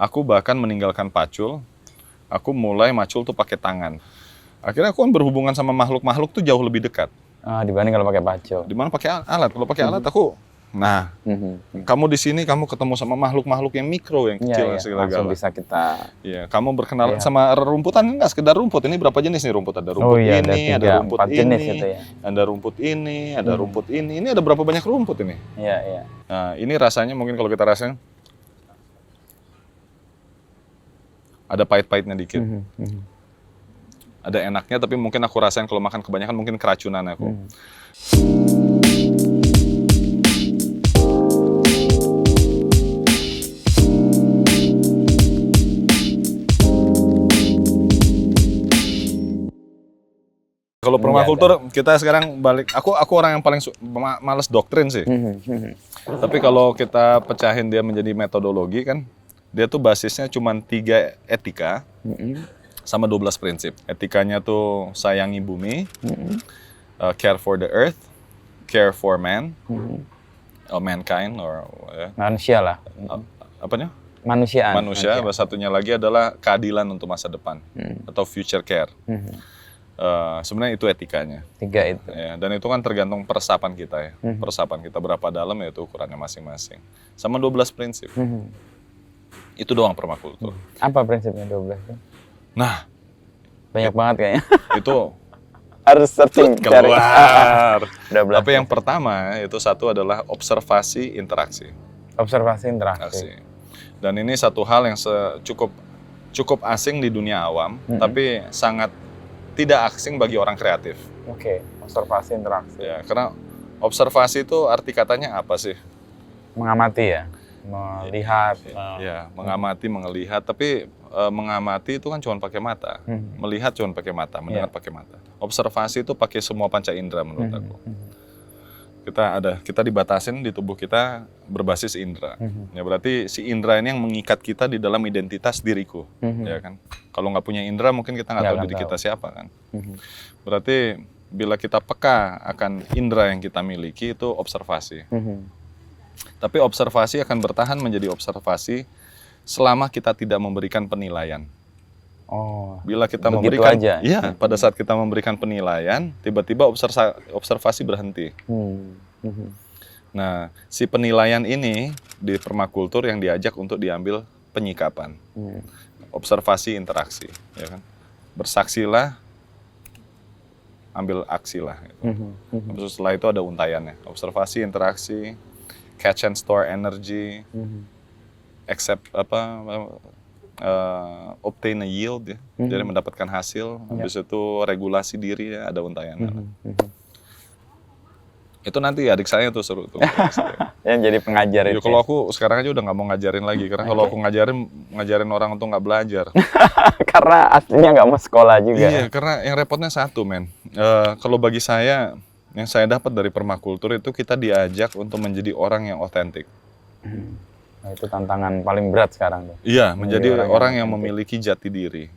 Aku bahkan meninggalkan pacul, aku mulai macul tuh pakai tangan. Akhirnya aku kan berhubungan sama makhluk-makhluk tuh jauh lebih dekat. Dibanding kalau pakai pacul. Di mana pakai alat? Kalau pakai alat aku, kamu di sini kamu ketemu sama makhluk-makhluk yang mikro, yang kecil, segala langsung bisa kita. Iya, kamu berkenalan sama rumputan, enggak sekedar rumput. Ini berapa jenis nih rumput? Ada rumput ini, ada rumput ini, gitu ya. ada rumput ini, ada rumput ini. Ini ada berapa banyak rumput ini? Iya. Nah, ini rasanya mungkin kalau kita rasain ada pahit-pahitnya dikit. Ada enaknya, tapi mungkin aku rasain kalau makan kebanyakan mungkin keracunan aku. Kalau permakultur kita sekarang balik, aku orang yang paling males doktrin sih. Tapi kalau kita pecahin dia menjadi metodologi kan, dia tuh basisnya cuma 3 etika sama 12 prinsip. Etikanya tuh sayangi bumi, care for the earth, care for man, mankind or manusia lah. Apanya? Manusia. Satunya lagi adalah keadilan untuk masa depan atau future care. Sebenarnya itu etikanya. 3 itu. Ya, dan itu kan tergantung peresapan kita ya. Peresapan kita berapa dalam ya itu ukurannya masing-masing. Sama 12 prinsip. Itu doang permakultur. Apa prinsipnya 12? Nah, banyak banget kayaknya. Itu harus searching cari. Tapi yang pertama itu satu adalah observasi interaksi. Observasi interaksi. Dan ini satu hal yang cukup asing di dunia awam, tapi sangat tidak asing bagi orang kreatif. Oke, observasi interaksi. Ya, karena observasi itu arti katanya apa sih? Mengamati ya, melihat. Ya, mengamati, melihat. Tapi mengamati itu kan cuma pakai mata, melihat cuma pakai mata, mendengar pakai mata. Observasi itu pakai semua panca indera menurut aku. Kita dibatasin di tubuh kita berbasis indera. Ya berarti si indera ini yang mengikat kita di dalam identitas diriku, ya kan. Kalau nggak punya indera mungkin kita nggak tahu diri kita siapa kan. Berarti bila kita peka akan indera yang kita miliki itu observasi. Tapi observasi akan bertahan menjadi observasi selama kita tidak memberikan penilaian. Bila kita memberikan, ya pada saat kita memberikan penilaian, tiba-tiba observasi berhenti. Nah, si penilaian ini di permakultur yang diajak untuk diambil penyikapan, observasi interaksi, ya kan? Bersaksilah, ambil aksilah. Terus setelah itu ada untaiannya, observasi interaksi, catch and store energy, obtain a yield ya, jadi mendapatkan hasil. Habis itu regulasi diri ya, ada untaiannya. Itu nanti adik saya tuh seru tuh. Yang jadi pengajar itu. Kalau aku sekarang aja udah nggak mau ngajarin lagi, karena kalau aku ngajarin orang untuk nggak belajar. Karena aslinya nggak mau sekolah juga. Iya, karena yang repotnya satu men. Kalau bagi saya, yang saya dapat dari permakultur itu kita diajak untuk menjadi orang yang otentik. Nah, itu tantangan paling berat sekarang tuh. Iya, menjadi orang yang memiliki jati diri,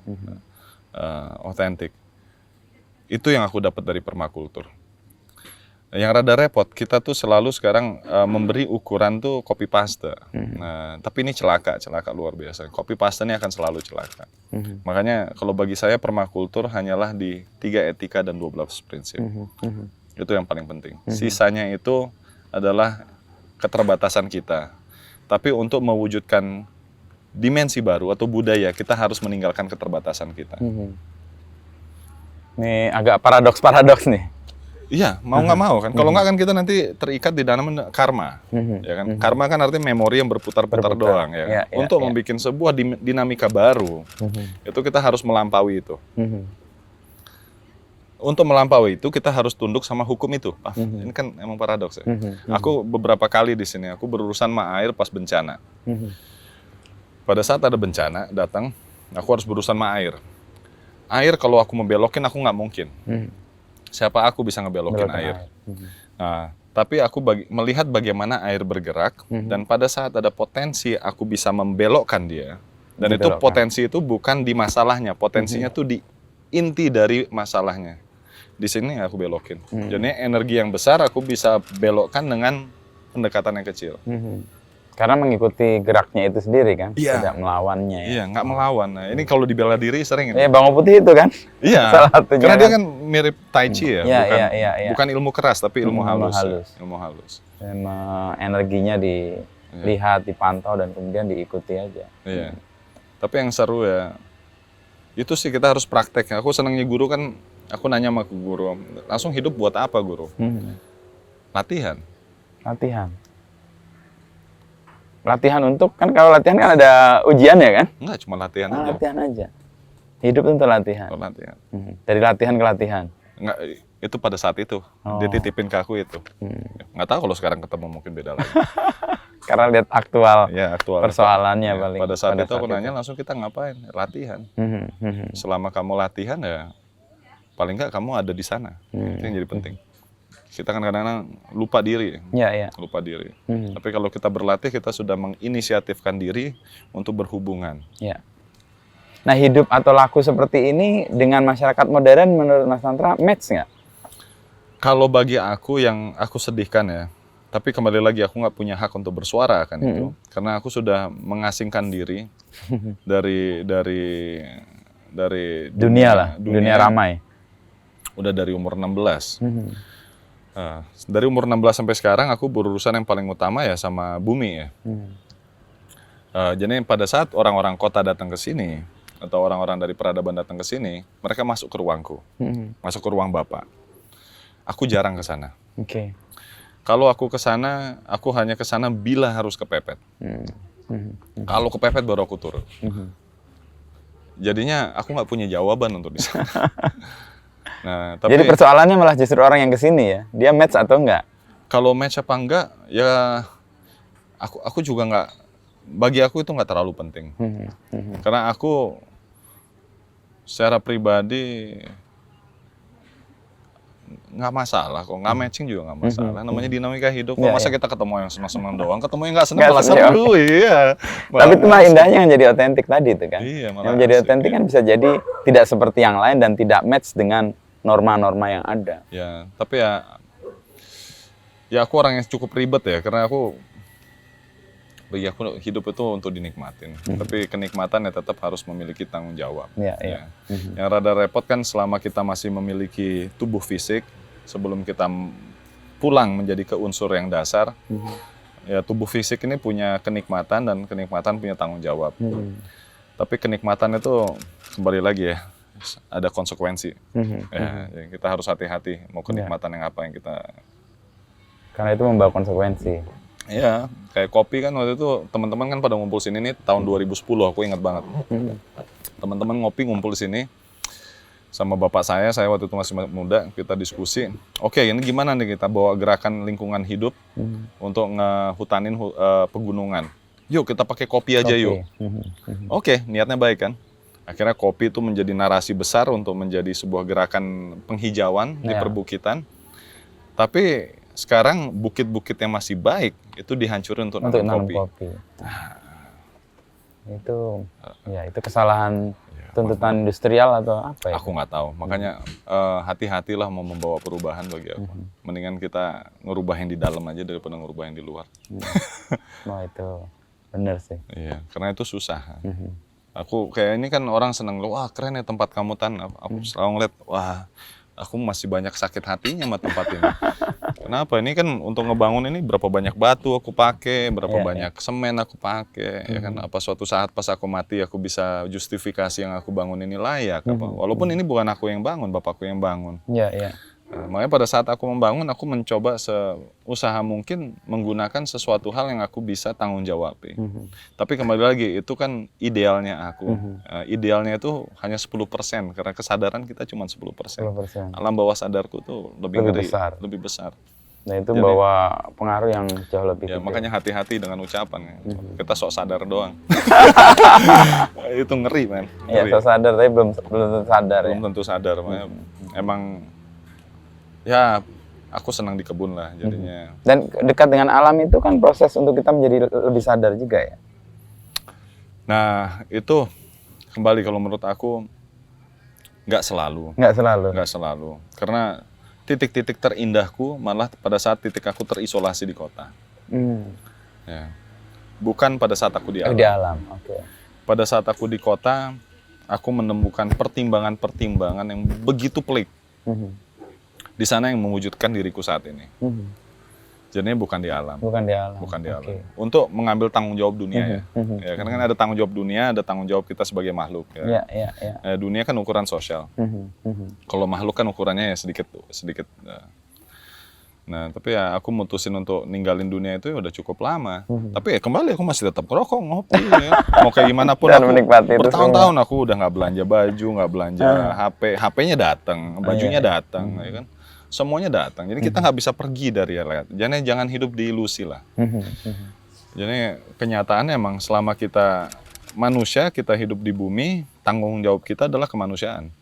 otentik. Itu yang aku dapat dari permakultur. Yang rada repot, kita tuh selalu sekarang memberi ukuran tuh copy paste. Nah, tapi ini celaka luar biasa. Copy paste ini akan selalu celaka. Makanya kalau bagi saya permakultur hanyalah di 3 etika dan 12 prinsip. Itu yang paling penting. Sisanya itu adalah keterbatasan kita. Tapi untuk mewujudkan dimensi baru atau budaya, kita harus meninggalkan keterbatasan kita. Ini agak paradoks nih. Iya, mau nggak mau kan. Kalau nggak kan kita nanti terikat di dalam karma. Ya kan? Karma kan artinya memori yang berputar-putar doang ya. Untuk membuat sebuah dinamika baru, itu kita harus melampaui itu. Untuk melampaui itu kita harus tunduk sama hukum itu. Ini kan emang paradoks ya. Aku beberapa kali di sini aku berurusan sama air pas bencana. Pada saat ada bencana datang, aku harus berurusan sama air. Air kalau aku membelokin aku nggak mungkin. Siapa aku bisa ngebelokin air? Nah, tapi aku melihat bagaimana air bergerak dan pada saat ada potensi aku bisa membelokkan dia. Dan itu potensi itu bukan di masalahnya, potensinya tuh di inti dari masalahnya. Di sini aku belokin. Jadi energi yang besar aku bisa belokkan dengan pendekatan yang kecil. Karena mengikuti geraknya itu sendiri kan, Iya. tidak melawannya ya. Iya, nggak melawan. Nah, ini kalau di bela diri sering ini. Bang Putih itu kan. Iya. Salah satunya Karena dia kan. kan mirip tai chi ya, Iya, bukan iya. bukan ilmu keras tapi ilmu Ilmu halus. halus. Ya. Ilmu halus. Energinya dilihat, dipantau dan kemudian diikuti aja. Iya. Tapi yang seru ya, itu sih kita harus praktek. Aku senangnya guru kan, aku nanya sama guru, langsung hidup buat apa guru? Latihan. Latihan untuk, kan kalau latihan kan ada ujian ya kan? Enggak, cuma latihan aja. Latihan aja. Hidup itu latihan. Oh, latihan. Dari latihan ke latihan. Enggak, itu pada saat itu. Dia titipin ke aku itu. Nggak tahu kalau sekarang ketemu mungkin beda lagi. Karena lihat aktual Ya, aktual. persoalannya Ya, paling. pada saat itu aku nanya langsung kita ngapain? Latihan. Selama kamu latihan ya, paling nggak kamu ada di sana. Itu yang jadi penting. Kita kan kadang-kadang lupa diri. Iya. Lupa diri. Tapi kalau kita berlatih, kita sudah menginisiatifkan diri untuk berhubungan. Ya. Nah, hidup atau laku seperti ini dengan masyarakat modern menurut Mas Tantra match nggak? Kalau bagi aku yang aku sedihkan ya, tapi kembali lagi aku nggak punya hak untuk bersuara akan itu, karena aku sudah mengasingkan diri dari dunia ramai. Udah dari umur 16. Dari umur 16 sampai sekarang aku berurusan yang paling utama ya sama bumi ya. Jadi pada saat orang-orang kota datang ke sini atau orang-orang dari peradaban datang ke sini, mereka masuk ke ruangku, masuk ke ruang Bapak. Aku jarang ke sana. Oke. Kalau aku ke sana, aku hanya ke sana bila harus kepepet. Kalau kepepet baru aku turun. Jadinya aku nggak punya jawaban untuk di sana. Nah, tapi Jadi persoalannya malah justru orang yang kesini ya, dia match atau enggak? kalau match apa enggak, ya aku juga nggak. Bagi aku itu nggak terlalu penting. Karena aku secara pribadi nggak masalah kok, nggak matching juga nggak masalah. Namanya dinamika hidup. Kok masa kita ketemu yang senang-senang doang, ketemu yang nggak senang malah seru, iya. Tapi itu mah indahnya yang jadi otentik tadi itu kan. Iya, malah yang jadi asik, otentik ya. kan bisa jadi tidak seperti yang lain dan tidak match dengan norma-norma yang ada. Ya, tapi ya aku orang yang cukup ribet ya, karena bagi aku hidup itu untuk dinikmatin. Tapi kenikmatan ya tetap harus memiliki tanggung jawab. Iya. Yang rada repot kan selama kita masih memiliki tubuh fisik, sebelum kita pulang menjadi ke unsur yang dasar, ya tubuh fisik ini punya kenikmatan dan kenikmatan punya tanggung jawab. Tapi kenikmatan itu kembali lagi ya, ada konsekuensi. Ya, kita harus hati-hati mau kenikmatan yang apa yang kita. Karena itu membawa konsekuensi. Iya, kayak kopi kan waktu itu teman-teman kan pada ngumpul sini nih tahun 2010, aku ingat banget. Teman-teman ngopi ngumpul di sini sama bapak saya waktu itu masih muda, kita diskusi. Oke, ini gimana nih kita bawa gerakan lingkungan hidup untuk ngehutanin pegunungan. Yuk kita pakai kopi aja yuk. Oke, niatnya baik kan. Akhirnya kopi itu menjadi narasi besar untuk menjadi sebuah gerakan penghijauan di perbukitan. Tapi sekarang bukit-bukit yang masih baik itu dihancurin untuk nanam kopi. Itu kesalahan tuntutan industrial atau apa ya? Aku nggak tahu. Makanya hati-hatilah mau membawa perubahan bagi aku. Mendingan kita ngerubah yang di dalam aja daripada ngerubah yang di luar. Itu benar sih. Iya, karena itu susah. Aku kayak ini kan orang seneng, wah keren ya tempat kamu Tan. Aku selalu ngeliat, wah aku masih banyak sakit hatinya sama tempat ini. Kenapa? Ini kan untuk ngebangun ini berapa banyak batu aku pakai, berapa banyak semen aku pakai, ya kan? Apa suatu saat pas aku mati aku bisa justifikasi yang aku bangun ini layak? Apa? Walaupun ini bukan aku yang bangun, bapakku yang bangun. Iya. Nah, makanya pada saat aku membangun, aku mencoba seusaha mungkin menggunakan sesuatu hal yang aku bisa tanggung jawab. Tapi kembali lagi, itu kan idealnya aku. Idealnya itu hanya 10%, karena kesadaran kita cuma 10%. Alam bawah sadarku tuh lebih besar. Nah itu bawa pengaruh yang jauh lebih ya, gede. Makanya hati-hati dengan ucapan. Kita sok sadar doang. Itu ngeri, men. Iya, sok sadar, tapi belum tentu sadar. Belum tentu sadar. Emang ya aku senang di kebun lah jadinya. Dan dekat dengan alam itu kan proses untuk kita menjadi lebih sadar juga ya. Nah itu kembali kalau menurut aku nggak selalu. Karena titik-titik terindahku malah pada saat titik aku terisolasi di kota. Ya. bukan pada saat aku di alam. Di alam, oke. Pada saat aku di kota, aku menemukan pertimbangan-pertimbangan yang begitu pelik. Di sana yang mewujudkan diriku saat ini. Jadinya bukan di alam. Bukan di alam. Bukan di alam. Oke. Untuk mengambil tanggung jawab dunia ya. Karena kan ada tanggung jawab dunia, ada tanggung jawab kita sebagai makhluk. Ya. Dunia kan ukuran sosial. Kalau makhluk kan ukurannya ya sedikit. Nah, tapi ya aku mutusin untuk ninggalin dunia itu ya udah cukup lama. Tapi ya kembali aku masih tetap ngerokok, ngopi. Ya. Mau kayak gimana pun Dan aku menikmati itu bertahun-tahun aku udah nggak belanja baju, nggak belanja HP. HP-nya datang, bajunya datang, ya kan. Semuanya datang. Jadi kita nggak bisa pergi dari lihat. Jangan hidup di ilusi lah. Jadi kenyataannya emang selama kita manusia, kita hidup di bumi, tanggung jawab kita adalah kemanusiaan.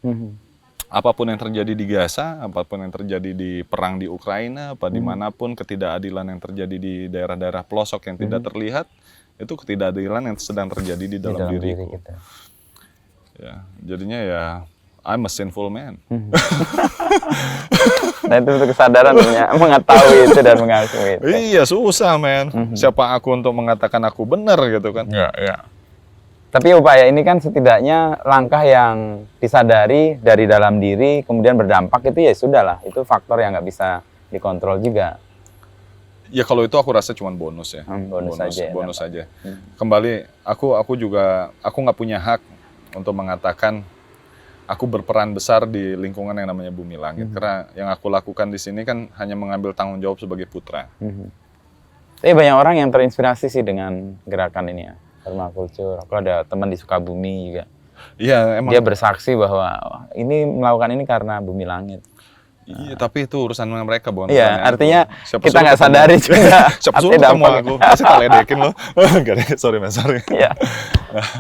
Apapun yang terjadi di Gaza, apapun yang terjadi di perang di Ukraina, apa dimanapun ketidakadilan yang terjadi di daerah-daerah pelosok yang tidak terlihat, itu ketidakadilan yang sedang terjadi di dalam diriku. Ya, jadinya ya I'm a sinful man. Nah itu untuk kesadaran mengetahui itu dan mengakui itu. Iya susah men. Siapa aku untuk mengatakan aku benar gitu kan? Ya. Tapi upaya ini kan setidaknya langkah yang disadari dari dalam diri kemudian berdampak itu ya sudahlah. Itu faktor yang nggak bisa dikontrol juga. Ya kalau itu aku rasa cuma bonus ya. Bonus saja. Kembali aku nggak punya hak untuk mengatakan aku berperan besar di lingkungan yang namanya Bumi Langit. Karena yang aku lakukan di sini kan hanya mengambil tanggung jawab sebagai putra. Tapi banyak orang yang terinspirasi sih dengan gerakan ini ya, permakultur. Aku ada teman di Sukabumi juga. Iya, emang. Dia bersaksi bahwa ini melakukan ini karena Bumi Langit. Iya, tapi itu urusan mereka, bukan Iya, urusan artinya aku. kita nggak sadari juga. Siapa suruh ketemu aku? Pasti tak ledekin lo. Enggak deh, sorry. Iya.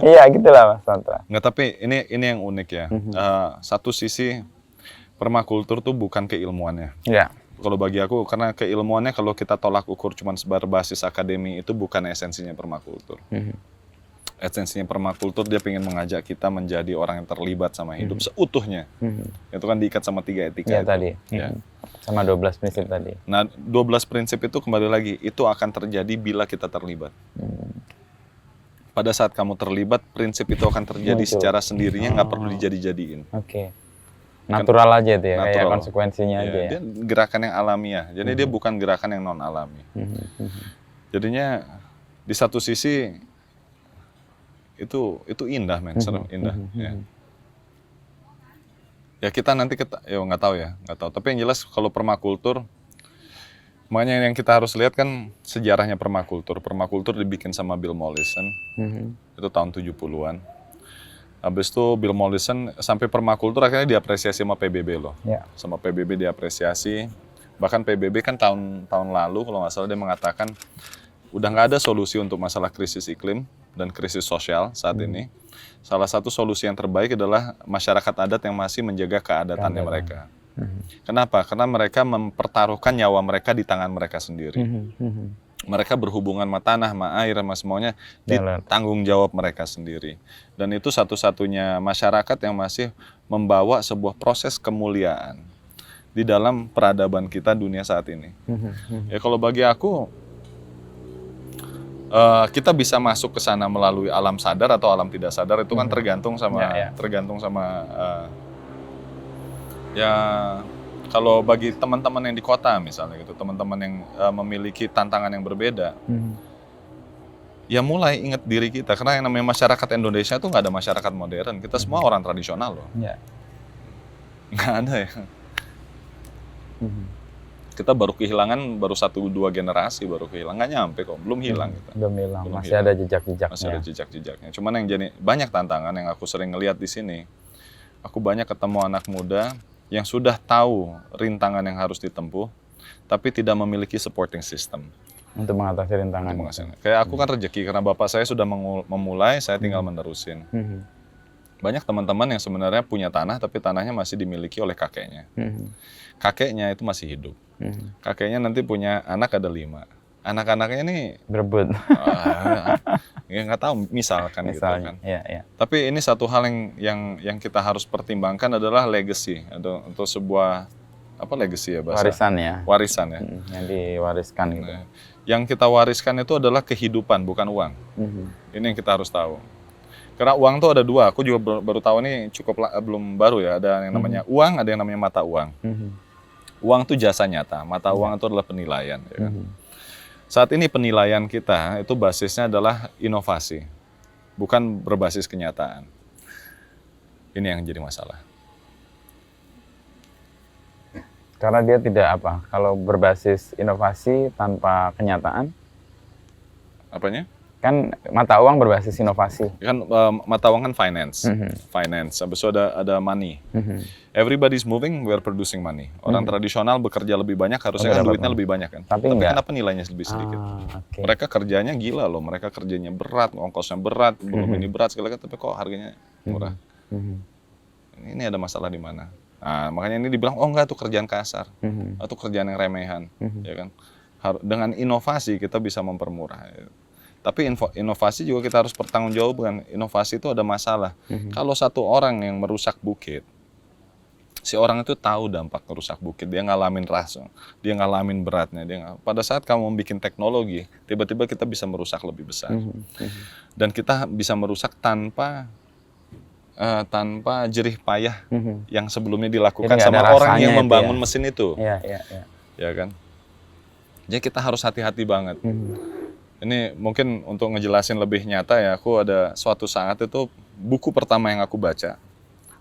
Iya, gitulah Mas Tantra. Enggak, tapi ini yang unik ya. Satu sisi permakultur tuh bukan keilmuannya. Iya. Kalau bagi aku, karena keilmuannya kalau kita tolak ukur cuma berbasis akademi, itu bukan esensinya permakultur. Esensinya permakultur, dia pengen mengajak kita menjadi orang yang terlibat sama hidup seutuhnya. Itu kan diikat sama 3 etika Iya itu. tadi. Ya. Sama 12 prinsip tadi. Nah, 12 prinsip itu kembali lagi, itu akan terjadi bila kita terlibat. Pada saat kamu terlibat, prinsip itu akan terjadi secara sendirinya, nggak perlu dijadi-jadiin. Oke. Natural aja itu ya, kayak Natural. konsekuensinya aja ya. Dia gerakan yang alamiah, jadi dia bukan gerakan yang non-alami. Jadinya di satu sisi itu indah men, serem, indah. Ya kita nanti nggak tahu. Tapi yang jelas kalau permakultur, makanya yang kita harus lihat kan sejarahnya permakultur. Permakultur dibikin sama Bill Mollison, itu tahun 70-an. Habis itu Bill Mollison sampai permakultur akhirnya diapresiasi sama PBB loh. Ya. Sama PBB diapresiasi. Bahkan PBB kan tahun lalu kalau nggak salah dia mengatakan udah nggak ada solusi untuk masalah krisis iklim dan krisis sosial saat ini. Salah satu solusi yang terbaik adalah masyarakat adat yang masih menjaga keadatannya mereka. Kenapa? Karena mereka mempertaruhkan nyawa mereka di tangan mereka sendiri. Mereka berhubungan sama tanah, sama air, sama semuanya di tanggung jawab mereka sendiri. Dan itu satu-satunya masyarakat yang masih membawa sebuah proses kemuliaan di dalam peradaban kita dunia saat ini. Ya kalau bagi aku, kita bisa masuk ke sana melalui alam sadar atau alam tidak sadar, itu kan tergantung sama ya kalau bagi teman-teman yang di kota misalnya gitu, teman-teman yang memiliki tantangan yang berbeda, ya mulai ingat diri kita, karena yang namanya masyarakat Indonesia itu nggak ada masyarakat modern, kita semua orang tradisional loh, nggak ada ya. Kita baru kehilangan, baru 1-2 generasi baru kehilangan, nggak nyampe kok, belum hilang kita. Belum hilang, masih ada jejak-jejaknya. Masih ada jejak-jejaknya. Cuman yang jadi banyak tantangan yang aku sering ngelihat di sini. Aku banyak ketemu anak muda yang sudah tahu rintangan yang harus ditempuh, tapi tidak memiliki supporting system untuk mengatasi rintangan. Kayak aku kan rezeki karena bapak saya sudah memulai, saya tinggal menerusin. Banyak teman-teman yang sebenarnya punya tanah, tapi tanahnya masih dimiliki oleh kakeknya. Kakeknya itu masih hidup. Kakeknya nanti punya anak ada 5. Anak-anaknya ini berebut. Ya nggak tahu, misalkan gitu kan. Ya. Tapi ini satu hal yang kita harus pertimbangkan adalah legacy atau sebuah legacy ya bahasa. Warisan ya. Warisan ya. Yang diwariskan gitu. Yang kita wariskan itu adalah kehidupan, bukan uang. Ini yang kita harus tahu. Karena uang tuh ada dua. Aku juga baru tahu ini belum baru ya. Ada yang namanya uang, ada yang namanya mata uang. Uang itu jasa nyata, mata uang itu adalah penilaian. Ya kan? Saat ini penilaian kita itu basisnya adalah inovasi, bukan berbasis kenyataan. Ini yang jadi masalah. Karena dia tidak apa, kalau berbasis inovasi tanpa kenyataan, Apanya? kan mata uang berbasis inovasi. Kan mata uang kan finance, finance. Habis itu ada money. Everybody's moving, we're producing money. Orang tradisional bekerja lebih banyak, harusnya kan duitnya lebih banyak kan. Tapi enggak. Kenapa nilainya lebih sedikit? Okay. Mereka kerjanya gila loh, mereka kerjanya berat, ongkosnya berat, belum ini berat segala tapi kok harganya murah. Ini ada masalah di mana? Nah, makanya ini dibilang, oh enggak, itu kerjaan kasar, itu kerjaan yang remehan, ya kan? Dengan inovasi kita bisa mempermurah. Ya. Tapi inovasi juga kita harus bertanggungjawabkan. Inovasi itu ada masalah. Kalau satu orang yang merusak bukit, si orang itu tahu dampak merusak bukit, dia ngalamin rasa, dia ngalamin beratnya. Pada saat kamu bikin teknologi, tiba-tiba kita bisa merusak lebih besar, dan kita bisa merusak tanpa jerih payah yang sebelumnya dilakukan sama orang yang membangun mesin itu. Ya kan? Jadi kita harus hati-hati banget. Ini mungkin untuk ngejelasin lebih nyata ya, aku ada suatu saat itu buku pertama yang aku baca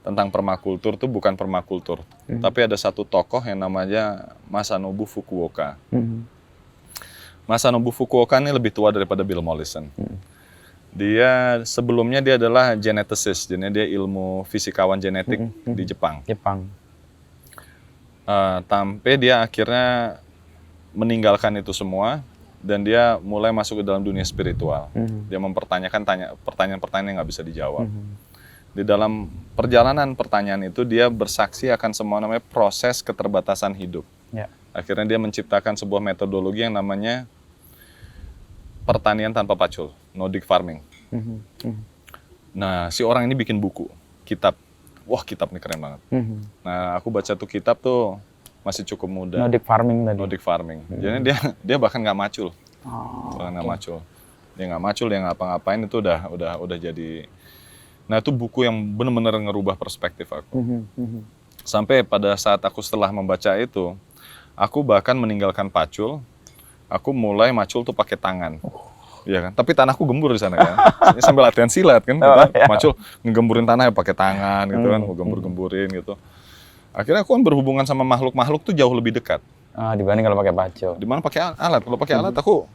tentang permakultur itu bukan permakultur, tapi ada satu tokoh yang namanya Masanobu Fukuoka. Masanobu Fukuoka ini lebih tua daripada Bill Mollison. Dia sebelumnya dia adalah geneticist, jadi dia ilmu fisikawan genetik di Jepang. Sampai dia akhirnya meninggalkan itu semua dan dia mulai masuk ke dalam dunia spiritual. Dia mempertanyakan pertanyaan-pertanyaan yang nggak bisa dijawab. Di dalam perjalanan pertanyaan itu dia bersaksi akan semua namanya proses keterbatasan hidup. Akhirnya dia menciptakan sebuah metodologi yang namanya pertanian tanpa pacul, Nordic farming. Nah, si orang ini bikin buku, kitab. Wah, kitab ini keren banget. Nah, aku baca tuh kitab tuh masih cukup muda. Nordic farming tadi. Nordic farming. Jadi dia bahkan nggak macul. Bahkan nggak macul. Dia nggak macul, dia nggak apa-ngapain itu udah jadi. Nah, itu buku yang benar-benar ngerubah perspektif aku. Sampai pada saat aku setelah membaca itu, aku bahkan meninggalkan pacul. Aku mulai macul tuh pakai tangan. Iya kan? Tapi tanahku gembur di sana kan. Sambil latihan silat kan. Macul ngegemburin tanah ya pakai tangan gitu kan, gembur-gemburin gitu. Akhirnya aku kan berhubungan sama makhluk-makhluk tuh jauh lebih dekat. Dibanding kalau pakai pacul. Dimana pakai alat. Kalau pakai alat aku,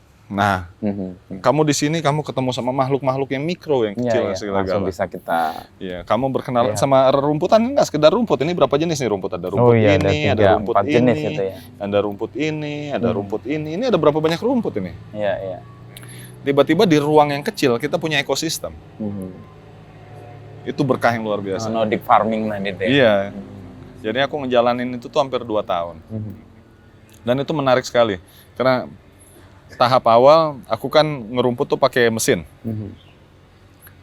kamu di sini kamu ketemu sama makhluk-makhluk yang mikro, yang kecil segala langsung bisa kita. Iya, kamu berkenalan sama rumputan, enggak sekedar rumput. Ini berapa jenis nih rumput? Ada rumput ini, ada rumput ini, gitu ya. ada rumput ini, ada rumput ini. Ini ada berapa banyak rumput ini? Iya. Tiba-tiba di ruang yang kecil kita punya ekosistem. Itu berkah yang luar biasa. Nordic farming tadi deh. Iya. Jadi aku ngejalanin itu tuh hampir 2 tahun. Dan itu menarik sekali. Karena tahap awal aku kan ngerumput tuh pakai mesin.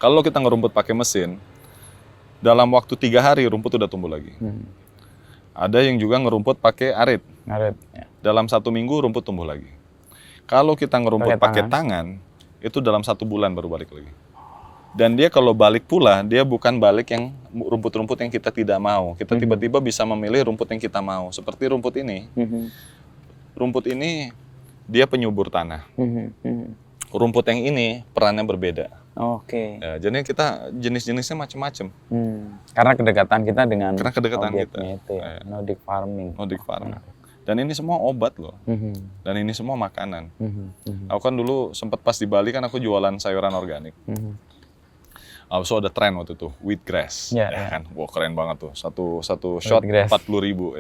Kalau kita ngerumput pakai mesin, dalam waktu 3 hari rumput udah tumbuh lagi. Ada yang juga ngerumput pakai arit. Dalam 1 minggu rumput tumbuh lagi. Kalau kita ngerumput pakai tangan, itu dalam 1 bulan baru balik lagi. Dan dia kalau balik pula, dia bukan balik yang rumput-rumput yang kita tidak mau. Kita tiba-tiba bisa memilih rumput yang kita mau. Seperti rumput ini. Rumput ini dia penyubur tanah. Rumput yang ini perannya berbeda. Ya, jadi kita jenis-jenisnya macam-macam. Karena kedekatan kita dengan kita. Itu ya. Nordic farming. Dan ini semua obat loh. Dan ini semua makanan. Aku kan dulu sempat pas di Bali kan aku jualan sayuran organik. So ada tren waktu itu, wheatgrass. Kan? Wah, keren banget tuh. Satu shot 40.000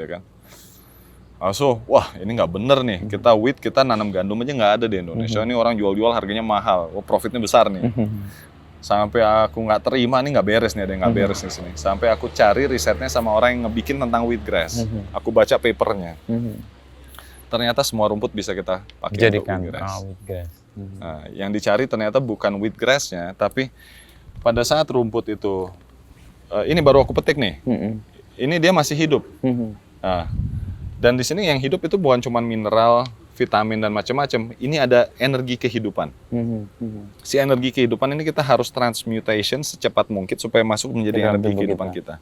ya kan. So, wah ini nggak bener nih. Kita nanam gandum aja nggak ada di Indonesia. Ini orang jual-jual harganya mahal. Profitnya besar nih. Sampai aku nggak terima, ini nggak beres nih, ada yang nggak beres di sini. Sampai aku cari risetnya sama orang yang ngebikin tentang wheatgrass. Aku baca papernya. Ternyata semua rumput bisa kita pakai untuk wheatgrass. Nah, yang dicari ternyata bukan wheatgrassnya, tapi pada saat rumput itu, ini baru aku petik nih. Ini dia masih hidup. Nah, dan di sini yang hidup itu bukan cuma mineral, vitamin dan macam-macam. Ini ada energi kehidupan. Si energi kehidupan ini kita harus transmutation secepat mungkin supaya masuk menjadi Dalam energi tubuh kehidupan kita.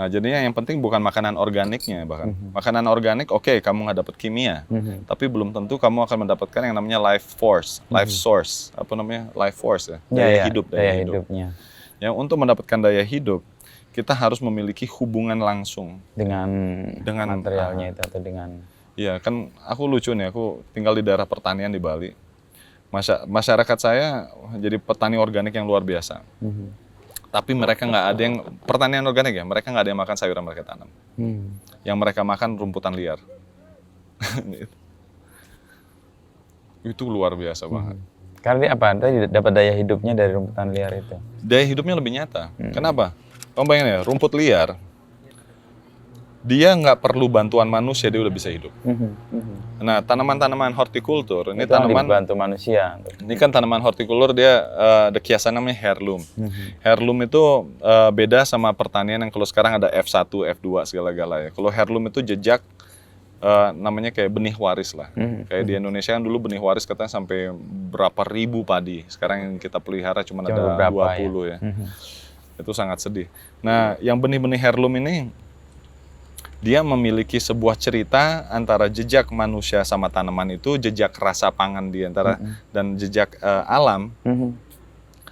Nah, jadinya yang penting bukan makanan organiknya bahkan. Makanan organik oke, kamu nggak dapat kimia, tapi belum tentu kamu akan mendapatkan yang namanya life force, life source, apa namanya life force ya, daya hidup, daya hidup. hidupnya Ya, untuk mendapatkan daya hidup, kita harus memiliki hubungan langsung dengan dengan materialnya itu atau dengan Iya, kan aku lucu nih, aku tinggal di daerah pertanian di Bali. Masyarakat saya jadi petani organik yang luar biasa. Tapi mereka nggak ada yang, pertanian organik ya, mereka nggak ada yang makan sayuran mereka tanam. Yang mereka makan rumputan liar. Itu luar biasa banget. karena dia apa? Dia dapat daya hidupnya dari rumputan liar itu. Daya hidupnya lebih nyata. Kenapa? Kamu bayangin ya, rumput liar, dia nggak perlu bantuan manusia, dia udah bisa hidup. Nah, tanaman-tanaman hortikultur, ini Itu yang tanaman dibantu manusia. Ini kan tanaman hortikultur, dia ada kiasan namanya heirloom. Heirloom itu beda sama pertanian yang kalau sekarang ada F1, F2 segala-gala ya. Kalau heirloom itu jejak namanya kayak benih waris lah. Kayak di Indonesia kan dulu benih waris katanya sampai berapa ribu padi. Sekarang yang kita pelihara cuma ada beberapa 20 ya. Itu sangat sedih. Nah, yang benih-benih heirloom ini dia memiliki sebuah cerita antara jejak manusia sama tanaman itu, jejak rasa pangan di antara dan jejak alam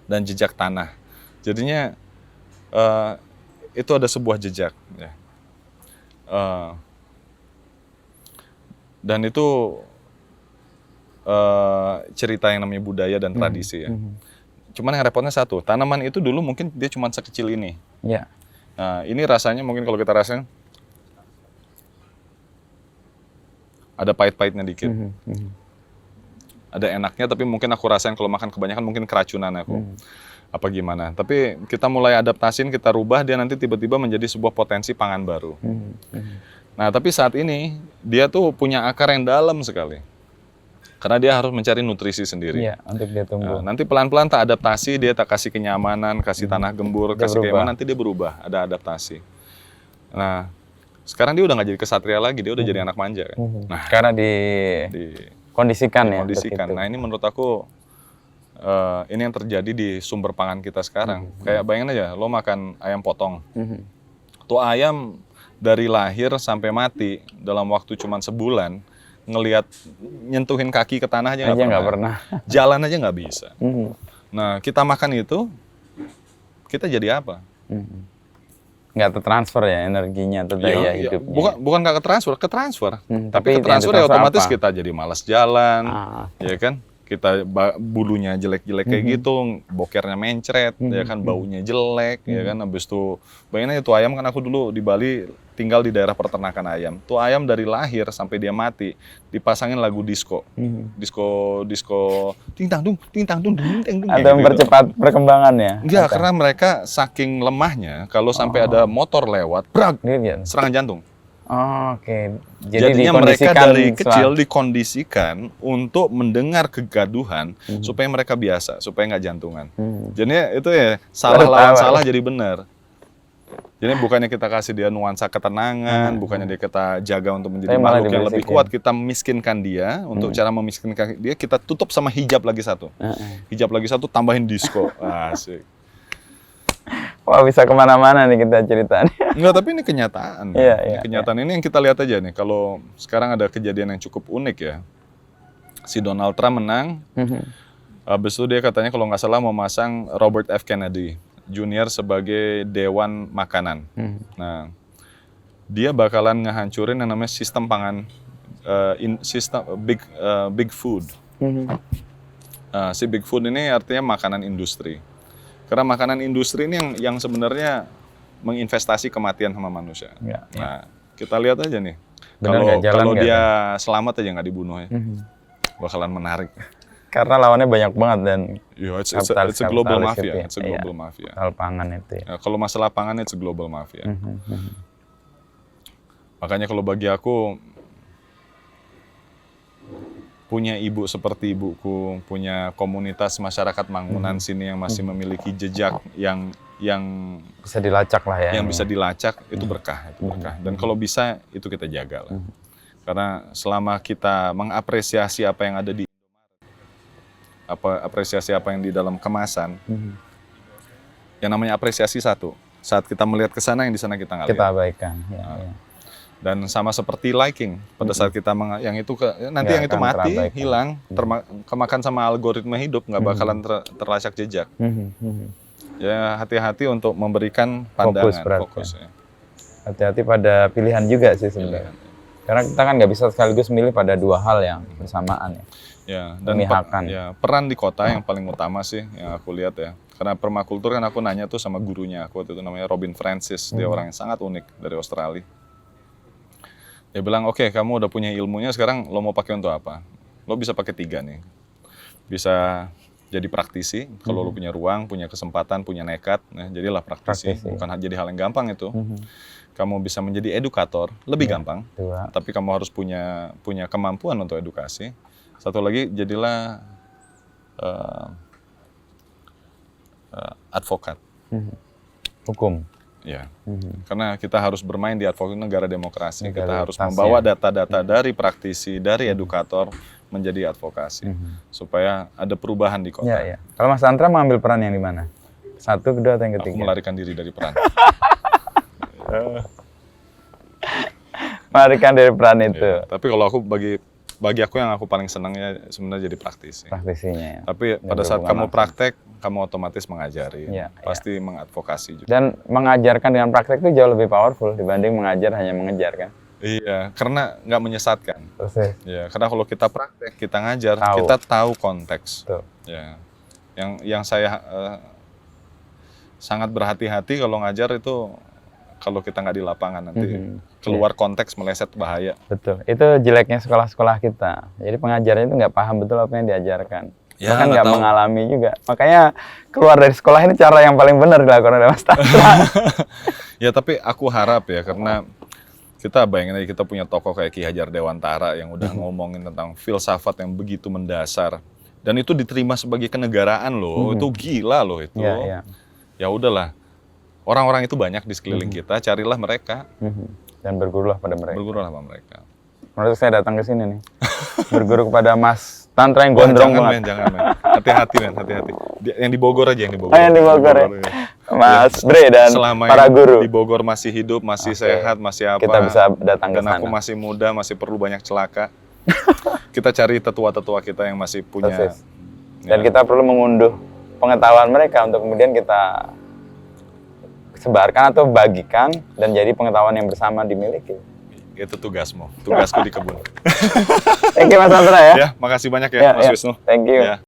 dan jejak tanah. Jadinya itu ada sebuah jejak. Ya. Dan itu cerita yang namanya budaya dan tradisi ya. Cuman yang repotnya satu, tanaman itu dulu mungkin dia cuma sekecil ini. Ya. Nah, ini rasanya mungkin kalau kita rasain ada pahit-pahitnya dikit. Ada enaknya, tapi mungkin aku rasain kalau makan kebanyakan mungkin keracunan aku. Apa gimana. Tapi kita mulai adaptasiin, kita rubah, dia nanti tiba-tiba menjadi sebuah potensi pangan baru. Nah, tapi saat ini, dia tuh punya akar yang dalam sekali. Karena dia harus mencari nutrisi sendiri. Iya, untuk dia tumbuh. Nah, nanti pelan-pelan tak adaptasi, dia tak kasih kenyamanan, kasih tanah gembur, kasih kayak mana, nanti dia berubah, ada adaptasi. Nah, sekarang dia udah nggak jadi kesatria lagi, dia udah jadi anak manja kan. Nah, Karena dikondisikan ya. kondisikan. Nah, ini menurut aku ini yang terjadi di sumber pangan kita sekarang. Kayak bayangin aja, lo makan ayam potong. Tuh ayam dari lahir sampai mati dalam waktu cuma sebulan, ngelihat nyentuhin kaki ke tanah aja nggak pernah. Jalan aja nggak bisa. Nah, kita makan itu, kita jadi apa? Nggak tertransfer ya energinya atau daya hidupnya. Bukan nggak ketransfer. Tapi yang ketransfer ya otomatis apa? kita jadi malas jalan, ya kan? Kita bulunya jelek-jelek kayak gitu, bokernya mencret, ya kan, baunya jelek, ya kan. Habis itu, bayangin aja tuh ayam, kan aku dulu di Bali tinggal di daerah peternakan ayam. Tuh ayam dari lahir sampai dia mati dipasangin lagu disco, disco, ting tang dung, ting tang dung, ting tang dung. Atau mempercepat perkembangannya? Enggak, karena mereka saking lemahnya, kalau sampai ada motor lewat, brak, serangan jantung. Oke. Jadinya mereka dari kecil dikondisikan untuk mendengar kegaduhan supaya mereka biasa, supaya nggak jantungan. Jadinya itu ya salah lawan salah jadi benar. Jadi bukannya kita kasih dia nuansa ketenangan, bukannya dia kita jaga untuk menjadi makhluk yang lebih kuat, kita miskinkan dia. Untuk cara memiskinkan dia, kita tutup sama hijab lagi satu. Hijab lagi satu, tambahin disco. Asik. Wah, bisa kemana-mana nih kita ceritanya. Enggak, tapi ini kenyataan. Ini kenyataan ini yang kita lihat aja nih. Kalau sekarang ada kejadian yang cukup unik ya. Si Donald Trump menang. Habis itu dia katanya kalau nggak salah mau masang Robert F. Kennedy Jr. sebagai Dewan Makanan. Nah, dia bakalan ngehancurin yang namanya sistem pangan, sistem big food. Si big food ini artinya makanan industri. Karena makanan industri ini yang sebenarnya menginvestasi kematian sama manusia. Nah, kita lihat aja nih. Kalau dia selamat aja nggak dibunuh ya, bakalan menarik. Karena lawannya banyak banget dan it's a global mafia. It's a global mafia. Soal pangan itu. Ya, kalau masalah pangan it's a global mafia. Makanya kalau bagi aku, punya ibu seperti ibuku, punya komunitas masyarakat Mangunan sini yang masih memiliki jejak yang bisa dilacak lah ya. Yang bisa dilacak, itu berkah, itu berkah. Dan kalau bisa itu kita jaga lah. Karena selama kita mengapresiasi apa yang ada di apresiasi apa yang di dalam kemasan, yang namanya apresiasi satu. Saat kita melihat ke sana, yang di sana kita nggak Kita lihat. abaikan. Ya. Dan sama seperti liking, pada saat kita yang itu nanti Nggak yang itu akan mati, terabaikan. hilang, kemakan sama algoritma hidup, nggak bakalan terlacak jejak. Ya hati-hati untuk memberikan pandangan, berarti. fokus ya. Hati-hati pada pilihan juga sih sebenarnya. Karena kita kan nggak bisa sekaligus milih pada dua hal yang bersamaan ya. Ya, dan Memihakan. peran di kota yang paling utama sih yang aku lihat ya. Karena permakultur kan aku nanya tuh sama gurunya aku waktu itu, namanya Robin Francis. Dia orang yang sangat unik dari Australia. Dia bilang, oke, kamu udah punya ilmunya, sekarang lo mau pakai untuk apa? Lo bisa pakai 3 nih. Bisa jadi praktisi, kalau lo punya ruang, punya kesempatan, punya nekat, nah, jadilah praktisi. Bukan jadi hal yang gampang itu. Kamu bisa menjadi edukator, lebih gampang. Dua. Tapi kamu harus punya kemampuan untuk edukasi. Satu lagi, jadilah advokat. Hukum. Ya, karena kita harus bermain di advokat negara demokrasi. Kita harus demokrasi, membawa data-data dari praktisi, dari edukator menjadi advokasi, supaya ada perubahan di kota. Ya. Kalau Mas Tantra mengambil peran yang di mana? Satu, kedua, atau yang Aku ketiga? melarikan diri dari peran. Melarikan dari peran itu. Ya, tapi kalau aku bagi aku yang aku paling senangnya sebenarnya jadi praktisi. Praktisinya ya. Tapi pada saat kamu praktek, kamu otomatis mengajari, Ya, pasti mengadvokasi juga. Dan mengajarkan dengan praktek itu jauh lebih powerful dibanding mengajar hanya mengejar kan. Iya, karena nggak menyesatkan. Persis. Ya, karena kalau kita praktek, kita ngajar, Tahu. kita tahu konteks. Tuh. Ya, yang saya sangat berhati-hati kalau ngajar itu kalau kita nggak di lapangan nanti keluar konteks meleset bahaya. Betul. Itu jeleknya sekolah-sekolah kita. Jadi pengajarnya itu nggak paham betul apa yang diajarkan. Ya, Bahkan nggak nggak tahu. mengalami juga. Makanya keluar dari sekolah ini cara yang paling benar dilakukan oleh Mas Tantra. Ya, tapi aku harap ya, karena kita bayangin aja kita punya tokoh kayak Ki Hajar Dewantara yang udah ngomongin tentang filsafat yang begitu mendasar. Dan itu diterima sebagai kenegaraan loh. Itu gila loh itu. Iya. Ya udahlah. Orang-orang itu banyak di sekeliling kita, carilah mereka. Dan bergurulah pada mereka. Bergurulah sama mereka. Menurut saya datang ke sini nih. Berguru kepada Mas Tantra yang gondrong Jangan, banget. men, jangan, men. Hati-hati, men, hati-hati. Yang di Bogor aja, yang di Bogor. Oh, yang di Bogor ya. ya. Mas Bre dan Selama para yang guru. di Bogor masih hidup, masih sehat, masih apa. Kita bisa datang ke Dan sana. aku masih muda, masih perlu banyak celaka. Kita cari tetua-tetua kita yang masih punya. Persis. Dan kita perlu mengunduh pengetahuan mereka untuk kemudian kita sebarkan atau bagikan dan jadi pengetahuan yang bersama dimiliki. Itu tugasmu, tugasku di kebun. Thank you Mas Tantra ya. Ya, makasih banyak ya, Mas Wisnu. Thank you. Ya.